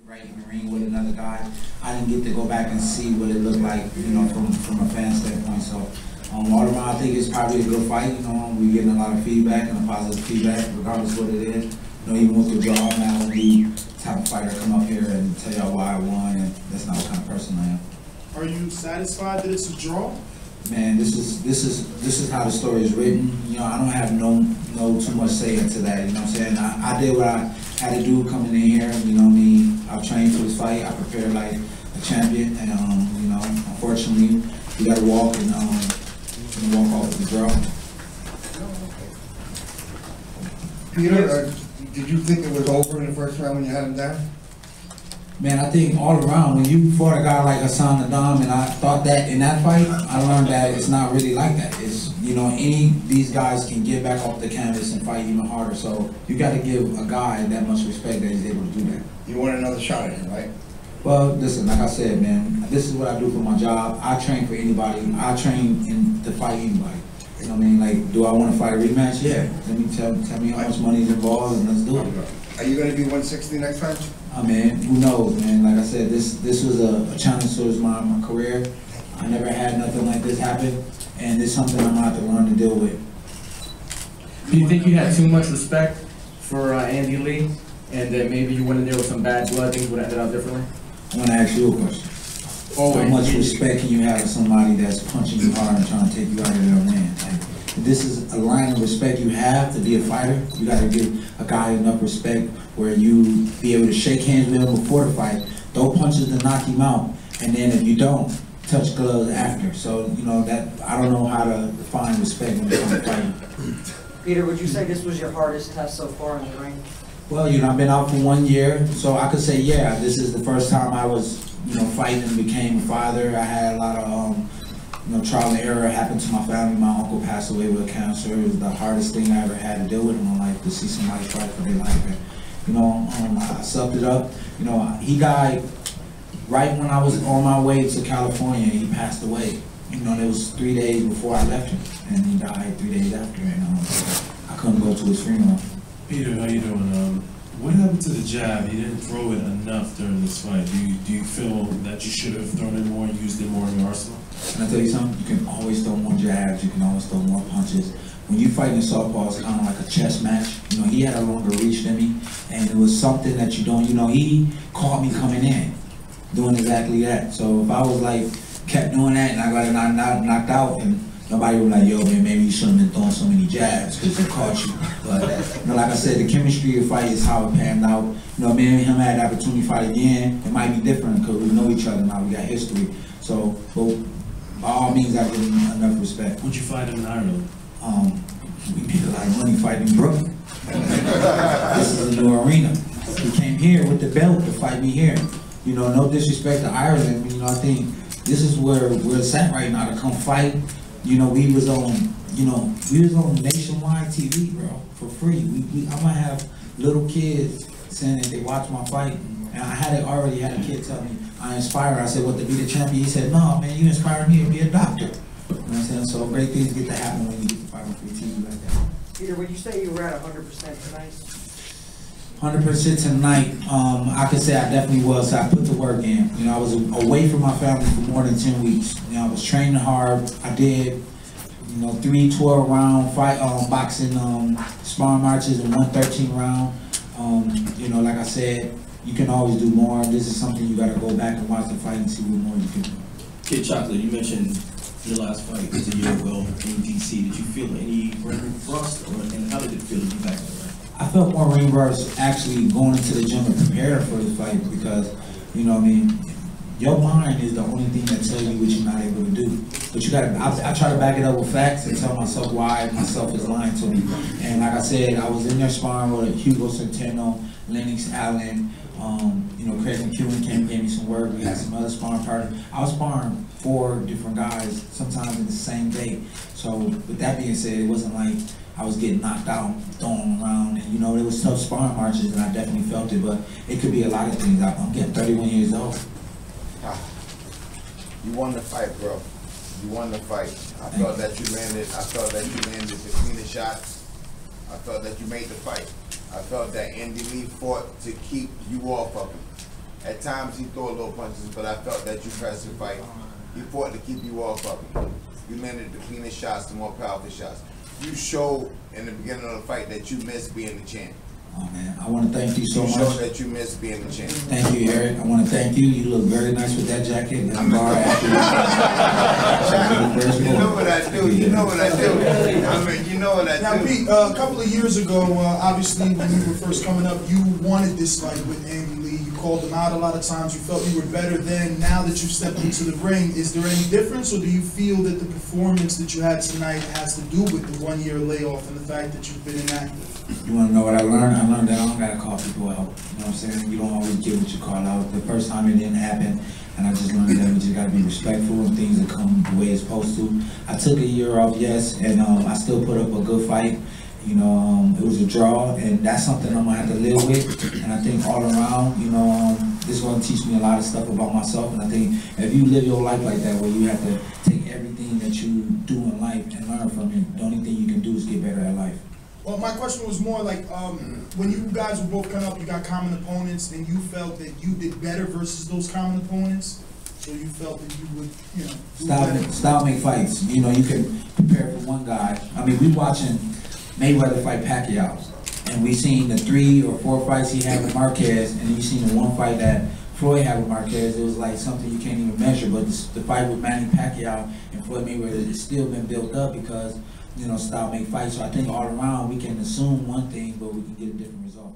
right in the ring with another guy. I didn't get to go back and see what it looked like, you know, from a fan standpoint. So all around, I think it's probably a good fight. You know, we're getting a lot of feedback and a positive feedback, regardless of what it is. You know, even with the draw, I'm not the type of fighter to come up here and tell y'all why I won, and that's not what kind of person I am. Are you satisfied that it's a draw? Man, this is how the story is written. You know, I don't have no too much say into that. You know what I'm saying? I did what I had to do coming in here. You know what I mean? I trained for this fight. I prepared like a champion, and you know, unfortunately, you got to walk and walk off with the draw. Peter, did you think it was over in the first round when you had him down? Man, I think all around, when you fought a guy like Hassan Adam, and I thought that in that fight, I learned that it's not really like that. It's, you know, these guys can get back off the canvas and fight even harder. So you got to give a guy that much respect that he's able to do that. You want another shot at him, right? Well, listen, like I said, man, this is what I do for my job. I train for anybody. I train to fight anybody. You know what I mean? Like, do I want to fight a rematch? Yeah. Let me tell me how much money is involved, and let's do it. Are you going to be 160 next time? Man, who knows, man? Like I said, this was a challenge towards my career. I never had nothing like this happen, and it's something I'm going to have to learn to deal with. Do you think you had too much respect for Andy Lee, and that maybe you went in there with some bad blood, things would have ended up differently? I want to ask you a question. How much respect can you have for somebody that's punching you hard and trying to take you out of your man? Like, this is a line of respect you have to be a fighter. You got to give a guy enough respect where you be able to shake hands with him before the fight, throw punches to knock him out, and then if you don't, touch gloves after. So, you know, that I don't know how to define respect when it comes to fighting. Peter, would you say this was your hardest test so far in the ring? Well, you know, I've been out for 1 year, so I could say, yeah, this is the first time I was, you know, fighting and became a father. I had a lot of, you know, trial and error happened to my family. My uncle passed away with cancer. It was the hardest thing I ever had to deal with in my life, to see somebody fight for their life. And, you know, I sucked it up. You know, he died right when I was on my way to California. He passed away. You know, it was 3 days before I left him, and he died 3 days after, and I couldn't go to his funeral. Peter, how you doing? What happened to the jab? He didn't throw it enough during this fight. Do you feel that you should have thrown it more and used it more in your arsenal? Can I tell you something? You can always throw more jabs. You can always throw more punches. When you fight in southpaw, it's kind of like a chess match. You know, he had a longer reach than me, and it was something that you don't, you know, he caught me coming in, doing exactly that. So if I was like, kept doing that and I got knocked out, and nobody would be like, yo, man, maybe you shouldn't have been throwing so many jabs because they caught you. But, you know, like I said, the chemistry of the fight is how it panned out. You know, me and him had the opportunity to fight again. It might be different because we know each other now. We got history. So, but by all means, I give him enough respect. Would you fight him in Ireland? We made a lot of money fighting in Brooklyn. This is a new arena. He came here with the belt to fight me here. You know, no disrespect to Ireland. You know, I think this is where we're at right now to come fight. You know, we was on nationwide TV, bro, for free. I might have little kids saying that they watch my fight, and I already had a kid tell me I inspire. I said, what, to be the champion? He said, no, man, you inspire me to be a doctor. You know what I'm saying? So great things get to happen when you get to fight on free TV like that. Peter, would you say you were at 100% tonight? 100% tonight, I could say I definitely was. I put the work in. You know, I was away from my family for more than 10 weeks. You know, I was training hard. I did, you know, 3 12-round fight, boxing, sparring matches, and 1 13-round. You know, like I said, you can always do more. This is something you got to go back and watch the fight and see what more you can do. Kid Chocolate, you mentioned your last fight was a year ago in DC. Did you feel any ring rust, and how did it feel to be back in the ring? I felt more ring rust actually going into the gym and preparing for this fight because, you know what I mean, your mind is the only thing that tells you what you're not able to do. But you gotta, I try to back it up with facts and tell myself why myself is lying to me. And like I said, I was in there sparring with Hugo Centeno, Lennox Allen, you know, Peter Quillin came and gave me some work. We had some other sparring partners. I was sparring 4 different guys, sometimes in the same day. So with that being said, it wasn't like I was getting knocked out, thrown around, and you know, there was tough sparring marches, and I definitely felt it, but it could be a lot of things. I'm getting 31 years old. You won the fight, bro. You won the fight. I thought that you landed the cleanest shots. I thought that you made the fight. I felt that Andy Lee fought to keep you off of him. At times he threw a little punches, but I felt that you pressed the fight. He fought to keep you off of him. You landed the cleanest shots, the more powerful shots. You showed in the beginning of the fight that you missed being the champ. Oh man, I want to thank you so You much. showed that you missed being the champ. Thank you, Eric. I want to thank you. You look very nice with that jacket. And the bar You know what I do. You know what I do. I mean, you know what I do. Now, Pete, a couple of years ago, obviously when you were first coming up, you wanted this fight with Andy Lee. You called him out a lot of times. You felt you were better then. Now that you've stepped into the ring, is there any difference, or do you feel that the performance that you had tonight has to do with the 1 year layoff and the fact that you've been inactive? You want to know what I learned? I learned that I don't got to call people out. You know what I'm saying? You don't always get what you call out. The first time it didn't happen, and I just learned that we just got to be respectful and things that come the way it's supposed to. I took a year off, yes, and I still put up a good fight. You know, it was a draw, and that's something I'm going to have to live with. And I think all around, you know, this is going to teach me a lot of stuff about myself. And I think if you live your life like that, where you have to take everything that you do in life and learn from it, the only thing you can do is get better at life. Well, my question was more like, when you guys were both coming up, you got common opponents, and you felt that you did better versus those common opponents, so you felt that you would, you know, do better. Style make fights. You know, you can prepare for one guy. I mean, we watching Mayweather fight Pacquiao, and we seen the 3 or 4 fights he had with Marquez, and then you seen the one fight that Floyd had with Marquez. It was like something you can't even measure. But the fight with Manny Pacquiao and Floyd Mayweather has still been built up because, you know, style make fights. So I think all around we can assume one thing, but we can get a different result.